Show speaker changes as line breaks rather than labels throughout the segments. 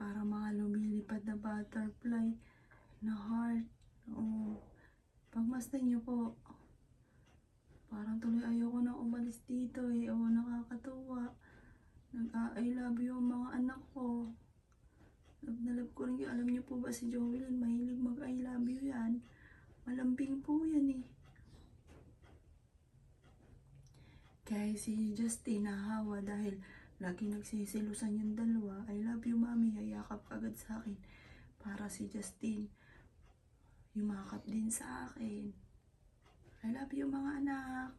Para mga lumilipad na butterfly na heart. Oo. Pagmasdan niyo po. Parang tuloy ayoko na umalis dito eh. Oo, nakakatuwa. Nag-I love you ang mga anak ko. Love na love ko rin. Alam niyo po ba si Jovelyn, mahilig mag-I love you yan. Malambing po yan eh. Kaya si Justin nahawa dahil lagi nagsisilusan yung dalawa. I love you mami, hayakap agad sa akin. Para si Justin yumakap din sa akin. I love you mga anak.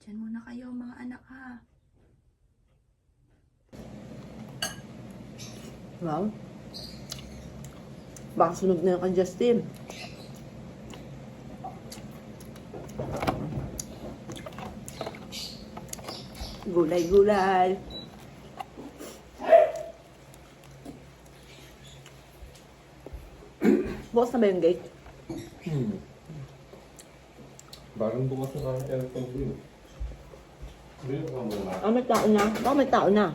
Diyan muna kayo mga anak ha.
Wow. Baka sunog na yung kay Justin. Gulay-gulay. Bukas na ba yung gate?
Parang bukas na ang aircon din. Hindi ka muna.
Ah, may tao na. Baka may tao na.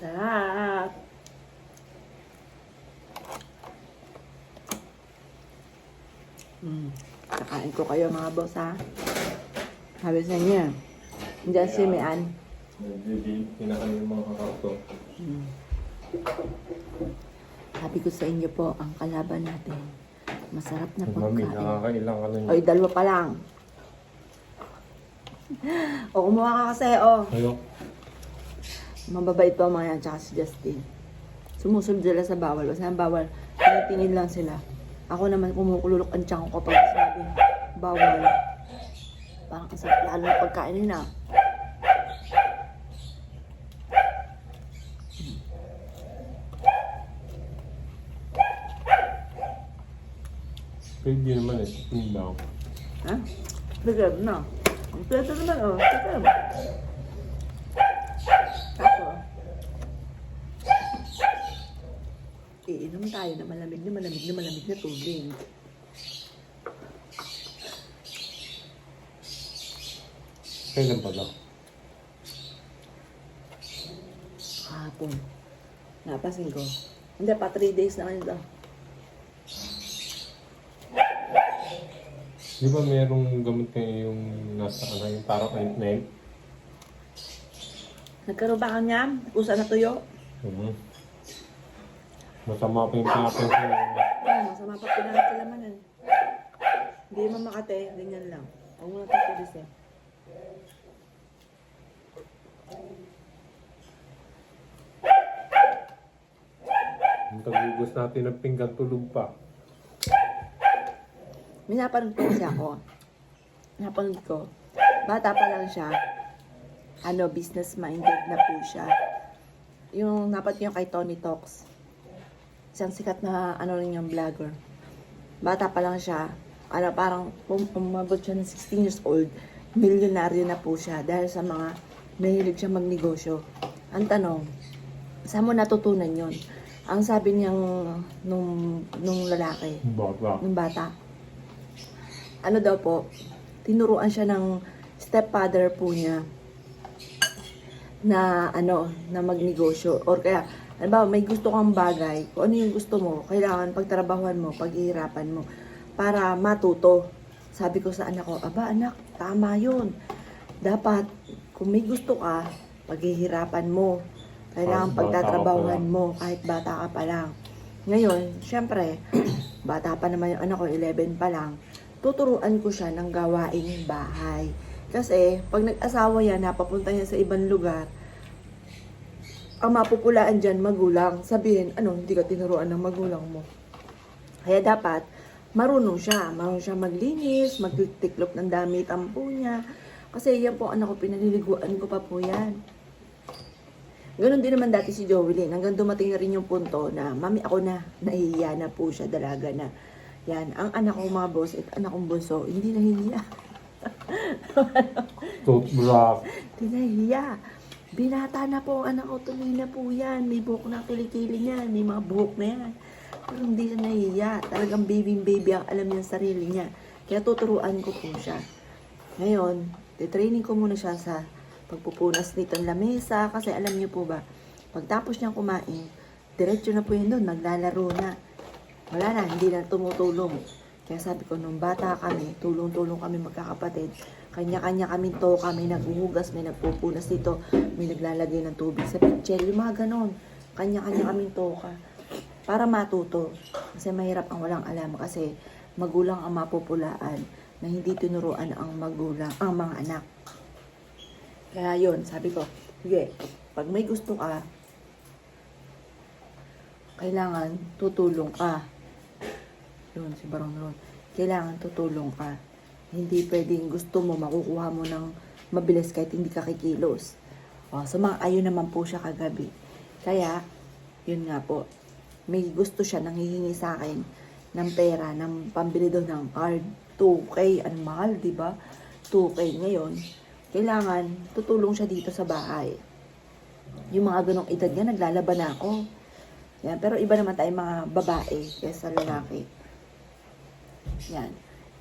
Sarap. Kakain ko kayo mga boss ha. Sabi sa inyo. Diyan si Mian.
Hindi kinakain yung mga kakauto.
Sabi ko sa inyo po, ang kalaban natin. Masarap na
Mami,
pagkain.
nakakailang ka na
Oy, dalawa pa lang. O, kumuha ka kasi, o.
Ayok.
Mababait pa mga yan, tsaka si Justin. Sumusunod sila sa bawal. Basta ang bawal, tinitingin lang sila. Ako naman kumukululok ang tiyan ko kapag sabi, bawal. Parang kasi lalo na pagkain nila.
Pwede naman eh, titin lang.
Ha? Bigab na. Ang pwede naman, o. Bigab. Ako. Iinom tayo na malamig na tubig.
Kailan pala?
Kahapon. Napasin ko. Hindi pa, 3 days na kanito.
Di ba merong gamot kayo yung nasa ano, yung parang ointment?
Nagkaroon ba ka niya? Usa na tuyo?
Masama pa yung pinapin ko.
Masama pa pinahat sa lamanan. Hindi man makate, ganyan lang. Huwag mo na tapos eh.
Yung tagugos natin ng pinggan tulog pa.
Minapanood ko kasi ako. Napanood ko. Bata pa lang siya. Business-minded na po siya. Yung napanood ko yung kay Tony Talks. Isang sikat na rin yung vlogger. Bata pa lang siya. Parang umabot siya ng 16 years old. Milyonaryo na po siya dahil sa mga nahilig siya magnegosyo. Ang tanong, saan mo natutunan yon? Ang sabi niyang nung lalaki,
Bata.
nung bata, ano daw po, tinuruan siya ng stepfather po niya na na magnegosyo. Or kaya, may gusto kang bagay, kung ano yung gusto mo, kailangan pagtrabahuan mo, paghihirapan mo, para matuto. Sabi ko sa anak ko, aba anak, tama yun. Dapat, kung may gusto ka, paghihirapan mo. Kailangan pagtatrabahuan mo, kahit bata ka pa lang. Ngayon, syempre, bata pa naman yung anak ko, 11 pa lang, tuturuan ko siya ng gawaing bahay. Kasi, pag nag-asawa yan, napapunta niya sa ibang lugar, ang mapupulaan dyan, magulang. Sabihin, hindi ka tinuruan ng magulang mo. Kaya dapat, marunong siya. Marunong siya maglinis, magtiklop ng damit ang po niya. Kasi yan po, anak ko, pinaliliguan ko pa po yan. Ganon din naman dati si Jovelyn. Hanggang dumating na rin yung punto na, mami, ako na, nahihiya na po siya, dalaga na. Yan, ang anak ko mga boss, at anak kong bunso, hindi nahihiya.
Toothbrush.
Hindi nahihiya. Binata na po ang anak ko, tuloy na po yan. May buhok na kilikili niyan, may mga buhok na yan. Pero hindi siya nahihiya. Talagang baby ang alam niya sa sarili niya. Kaya tuturuan ko po siya. Ngayon, titraining ko muna siya sa pagpupunas nito ng lamesa. Kasi alam niyo po ba, pagtapos niyang kumain, diretso na po yun doon, naglalaro na. Wala na, hindi na tumutulong. Kaya sabi ko, nung bata kami, tulong-tulong kami magkakapatid. Kanya-kanya kami toka, may naghuhugas, may nagpupunas dito, may naglalagay ng tubig sa pitchel, yung mga ganon. Kanya-kanya kami toka. Para matuto. Kasi mahirap ang walang alam. Kasi magulang ang mapupulaan na hindi tinuruan ang magulang, ang mga anak. Kaya yun, sabi ko, sige, pag may gusto ka, kailangan tutulong ka. Yun, si Barong Ron. Kailangan tutulong ka. Hindi pwedeng gusto mo, makukuha mo ng mabilis kahit hindi ka kikilos. O, sumang-ayon naman po siya kagabi. Kaya, yun nga po, may gusto siya nanghihingi sa akin ng pera, ng pambili doon ng card. 2K, ang mahal, di ba? 2K ngayon. Kailangan, tutulong siya dito sa bahay. Yung mga ganong edad niya, naglalaban na ako. Yan, pero iba naman tayo mga babae kaysa lalaki. Yan.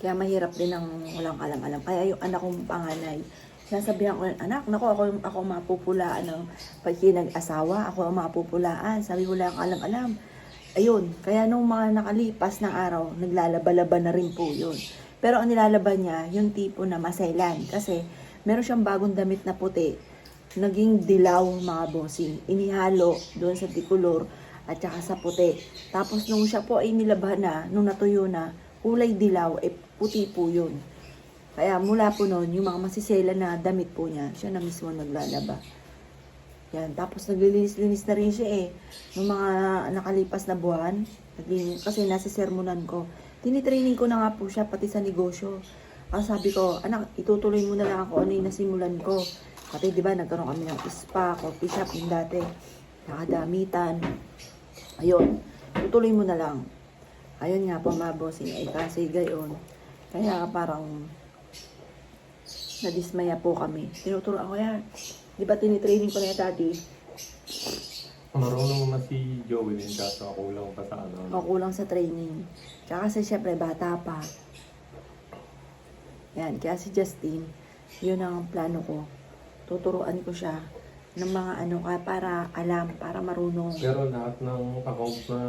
Kaya mahirap din ang walang alam-alam. Kaya yung anak kong panganay, sinasabihan ko, anak, naku, ako mapupulaan ng pagkinag-asawa. Ako ang mapupulaan. Sabi ko lang alam-alam. Ayun. Kaya nung mga nakalipas ng araw, naglalaba-laba na rin po yun. Pero ang nilalaban niya, yung tipo na masailan. Kasi meron siyang bagong damit na puti. Naging dilaw mga bossing. Inihalo doon sa tikulor at saka sa puti. Tapos nung siya po ay nilabahan na, nung natuyo na, kulay dilaw, puti po yun. Kaya mula po noon, yung mga masisela na damit po niya, siya na mismo naglalaba. Yan, tapos naglilinis-linis na rin siya Nung mga nakalipas na buwan, kasi nasisermonan ko. Tinitraining ko na nga po siya, pati sa negosyo. Kasi sabi ko, anak, itutuloy mo na lang ako ano yung nasimulan ko. Pati di ba nagkaroon kami ng spa, coffee shop yung dati. Nakadamitan. Ayun, tutuloy mo na lang. Ayun nga po mga bossing, kasi gayon. Kaya parang nadismaya po kami. Tinuturoan ko yan. Di ba tinitraining ko na yan dati?
Marunong na si Joey din kaso kulang pa sa ano.
O kulang sa training. Tsaka kasi syempre bata pa. Yan, kaya si Justin, yun ang plano ko. Tuturuan ko siya ng mga ano ka para alam, para marunong.
Pero lahat ng account na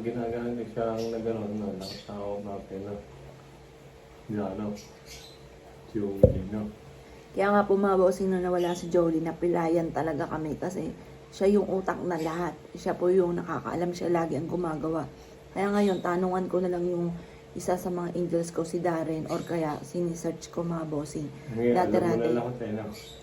ginagamit siya na gano'n na lahat ng account natin na gano'n. Joey, no?
Kaya nga po mga bossing na nawala si Jolie, napilayan talaga kami kasi siya yung utak na lahat. Siya po yung nakakaalam, siya lagi ang gumagawa. Kaya ngayon, tanungan ko na lang yung isa sa mga angels ko, si Darren, or kaya sinisearch ko mga bossing.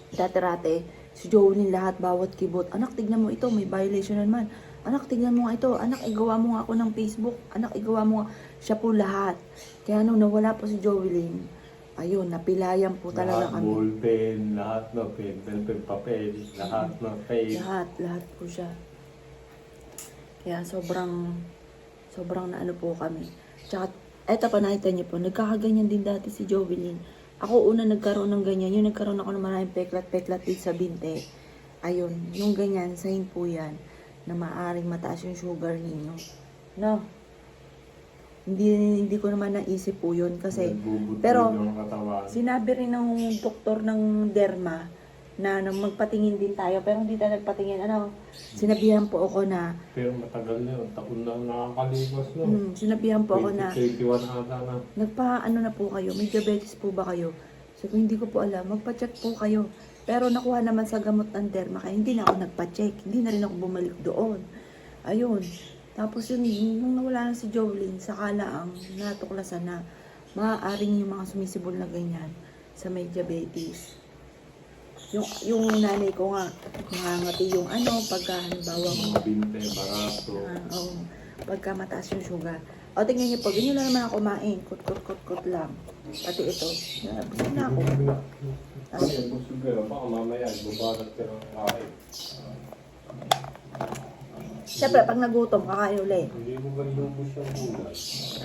Dati-rate, si Jolie lahat, bawat keyboard. Anak, tignan mo ito, may violation na naman. Anak, tignan mo nga ito. Anak, igawa mo nga ako ng Facebook. Anak, igawa mo nga. Siya po lahat. Kaya nung nawala po si Jovelyn, ayun, napilayan po talaga
lahat
kami.
Ballpen, lahat na pen, papel, lahat na tape.
Lahat po siya. Kaya sobrang na ano po kami. Tsaka, eto pa nakita niyo po, nagkakaganyan din dati si Jovelyn. Ako una nagkaroon ng ganyan, yung nagkaroon ako ng maraming peklat-peklat dito sa binte. Ayun, yung ganyan, sign po yan, na maaring mataas yung sugar ninyo. No? Hindi ko naman naisip po yun kasi, pero sinabi rin ng doktor ng derma na magpatingin din tayo, pero hindi tayo nagpatingin. Sinabihan po ako na,
pero matagal na yun, taon na nakakalipas no.
Sinabihan po ako na,
2021 ata na.
nagpa-ano na po kayo, may diabetes po ba kayo? So kung hindi ko po alam, magpa-check po kayo. Pero nakuha naman sa gamot ng derma, kaya hindi na ako nagpa-check, hindi na rin ako bumalik doon. Ayun. Tapos yun, nung nawala na si Jovelyn, sakala ang natuklasan na maaaring yung mga sumisibol na ganyan sa may diabetes. Yung nanay ko nga, nangangati yung pagka halimbawa
Mga binte, barato.
pagka mataas yung sugar. O, tingnan niyo po, ganyan lang naman ako kumain. Kut lang. Pati ito. Busog na ako.
Ay, busog ka. Baka mamaya, bubarat ka ng kain.
Siyempre, pag nagutom, kakain ulit.
Hindi mo ba lubos yung gulay?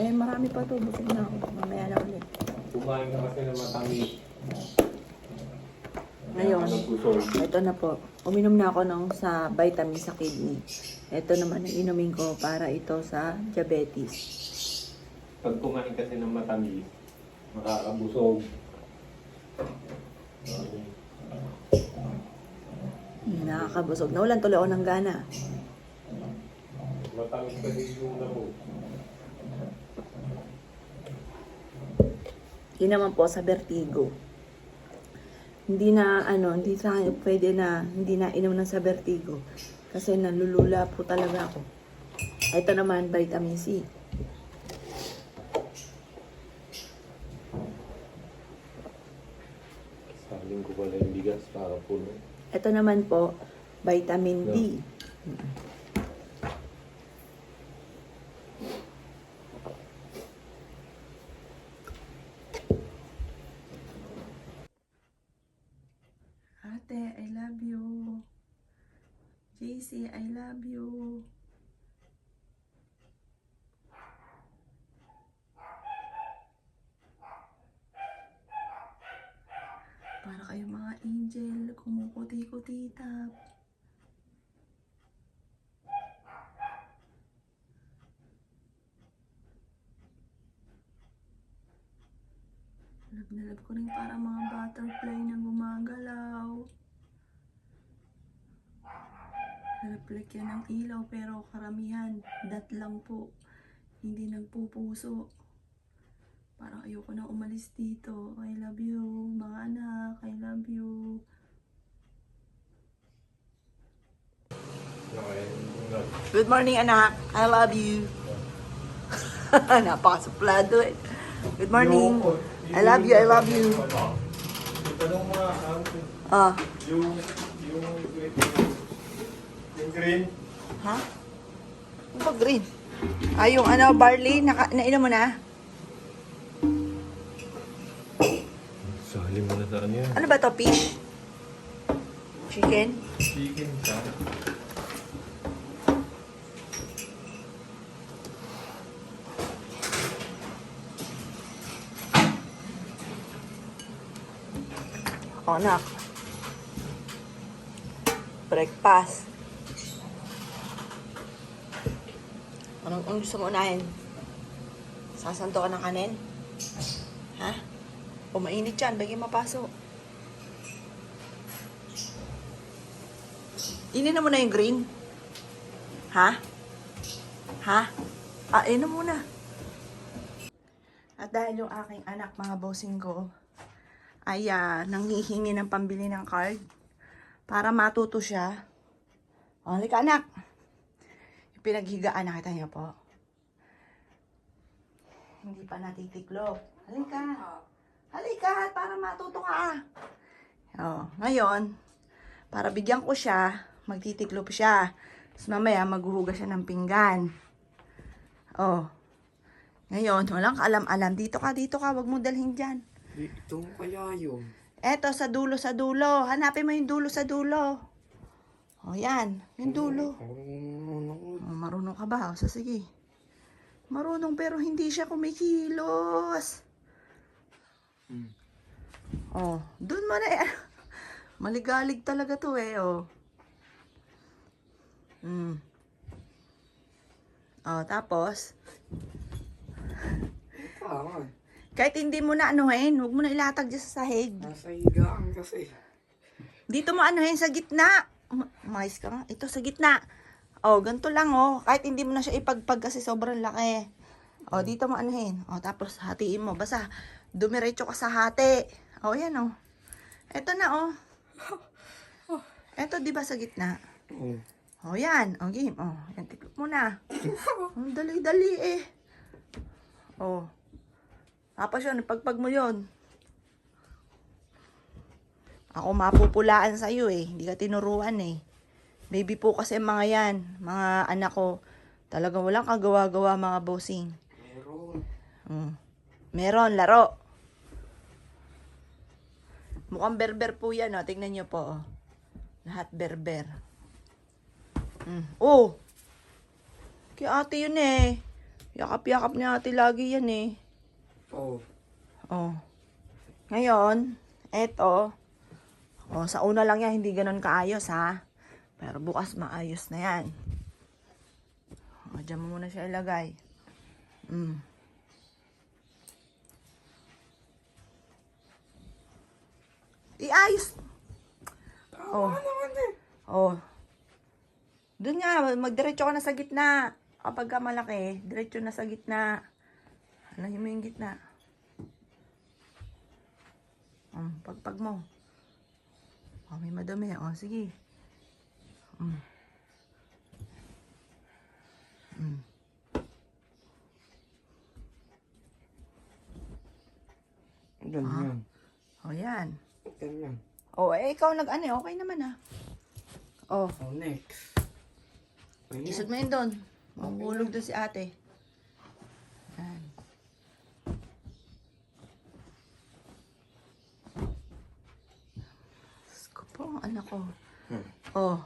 Eh, marami pa to. Busog na ako. Mamaya na ulit.
Kumain ka kasi ng matamis.
Ngayon,
Nagpusol.
ito na po. Uminom na ako ng sa vitamin sa kidney. Ito naman ang inumin ko para ito sa diabetes.
Pag kumain kasi ng matamis, makakabusog.
Nakakabusog. Nawalan tuloy ako ng gana.
Matamis kasi yung laro.
Yun naman po sa vertigo. Hindi na hindi sa akin pwede na hindi na inom ng sa vertigo kasi nalulula po talaga ako. Ito naman vitamin C.
Saling ko pala yung bigas para puno.
Ito naman po vitamin D.
Ate, I love you. JC, I love you. Para kayong mga angel, kumukuti-kutitap. Love na love ko rin para mga butterfly na gumagalaw. Reflect yan ng ilaw pero karamihan, dat lang po. Hindi nagpupuso. Parang ayoko na umalis dito. I love you, mga anak. I love you.
Good morning, anak. I love you. Napakasuplado eh. Good morning. I love you, I love you.
Tanong mo nga,
Ah,
yung green.
ha? Ano ba green? Ah, yung barley, nainom mo na?
Sali mo na saan yan.
Ano ba to, fish? Chicken?
Chicken ka.
O, anak. Breakfast. Anong gusto mo unahin? Sasanto ka ng kanin? Ha? O mainit yan, bagay mapasok. Inin mo na yung green. Ha? Ha? Ah, inom muna. At dahil yung aking anak, mga bossing ko, ay nanghihingi ng pambili ng card para matuto siya. O, halika anak. Yung pinaghigaan, nakita niyo po. Hindi pa natitiklop. Halika. Halika, para matuto ka. O, ngayon, para bigyan ko siya, magtitiklop siya. Tapos mamaya, maghuhugas siya ng pinggan. O, ngayon, walang kaalam-alam. Dito ka, wag mo dalhin dyan.
Ito kaya yun.
Eto, sa dulo. Hanapin mo yung dulo sa dulo. O, yan. Yung dulo. O, marunong ka ba? O, sige. Marunong pero hindi siya kumikilos. O, dun mo na yan. Maligalig talaga to eh, o. O, tapos,
Tama.
kahit hindi mo na anuhin, huwag mo na ilatag dyan sa sahig.
Nasa higaan kasi.
Dito mo anuhin sa gitna. Mais ka nga. Ito sa gitna. O, ganito lang o. Kahit hindi mo na siya ipagpag kasi sobrang laki. O, dito mo anuhin. O, tapos hatiin mo. Basta, dumiretso ka sa hati. O, yan o. Ito na o. Ito, di ba sa gitna?
Oh.
O, yan. O, game. O, yan. Tiklop mo na. Ang dali-dali eh. O. Tapos yun, pagpag mo yun. Ako mapupulaan sa'yo eh. Hindi ka tinuruan eh. Baby po kasi mga yan. Mga anak ko. Talagang walang kagawa-gawa mga bossing.
Meron.
Meron, laro. Mukhang berber po yan, oh. Tingnan nyo po, oh. Lahat berber. Oh! Kay ate yun eh. Yakap-yakap niya ate lagi yan eh.
Oo.
Oh. Ngayon, eto. Oh, sa una lang yan, hindi ganun kaayos ha. Pero bukas maayos na yan. O, dyan mo muna siya ilagay. Iayos. Oh. Oh. Doon nga, magdiretso ka na sa gitna. Kapag ka malaki, diretso na sa gitna. Anahin mo yung gitna. Pagpag mo. Oh, may madumi. Oh, sige.
Ganyan.
Oh, yan.
Ganyan.
Oh, ikaw nag-ano, okay naman ah. Oh,
Oh, next. Ganyan.
isod mo yun doon. Mahulog doon si ate. Yan. Diyos ko po, ang anak ko. Oh,